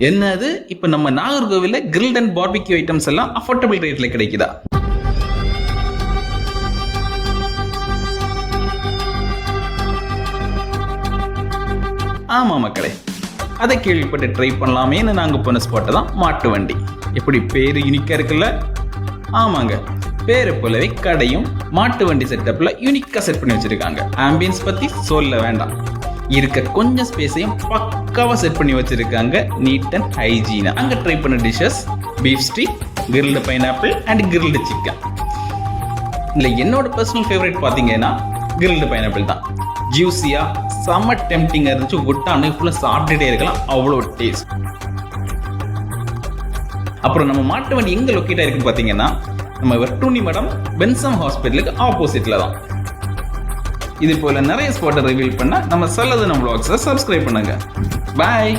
என்னது இப்ப நம்ம நாகர்கோவில்ல கிரில்ட் அண்ட் பார்பிக்யூ ஐட்டம்ஸ் எல்லாம் அஃபோர்டபிள் ரேட்ல கிடைக்குதா? ஆமா மக்களே, அதை கேள்விப்பட்டு ட்ரை பண்ணலாமேன்னு நாங்க போன ஸ்பாட்டை தான் மாட்டு வண்டி. எப்படி பேரு யூனிக்கா இருக்குல்ல? ஆமாங்க, பேரை போலவே கடையும் மாட்டு வண்டி செட்டப்ல யூனிக்கா செட் பண்ணி வச்சிருக்காங்க. ஆம்பியன்ஸ் பத்தி சொல்ல வேண்டாம், இருக்க கொஞ்சம் ஸ்பேஸையும் பக்காவா செட் பண்ணி வச்சிருக்காங்க. நீட் அண்ட் ஹைஜீனா. அங்க ட்ரை பண்ண dishes beef steak, grilled pineapple and grilled chicken. இல்ல என்னோட பர்சனல் ஃபேவரட் பாத்தீங்கன்னா கிரில்டு பைனாப்பிள் தான். ஜூஸியா செம்ம டெம்டிங்கா இருந்துச்சு. ஒட்டானு ஃபுல்லா சாப்பிட்டுட்டே இருக்கலாம், அவ்வளோ டேஸ்ட். அப்புறம் நம்ம மாட்டு வண்டி எங்க லொக்கேட் ஆயிருக்குன்னு பாத்தீங்கன்னா நம்ம வெட்டூனி மடம் பென்சம் ஹாஸ்பிட்டலுக்கு ஆப்போசிட்ல தான். இது போல நிறைய ஸ்பாட்டை ரிவீல் பண்ண நம்ம சல்லதனம் vlogs சப்ஸ்கிரைப் பண்ணுங்க. பாய்.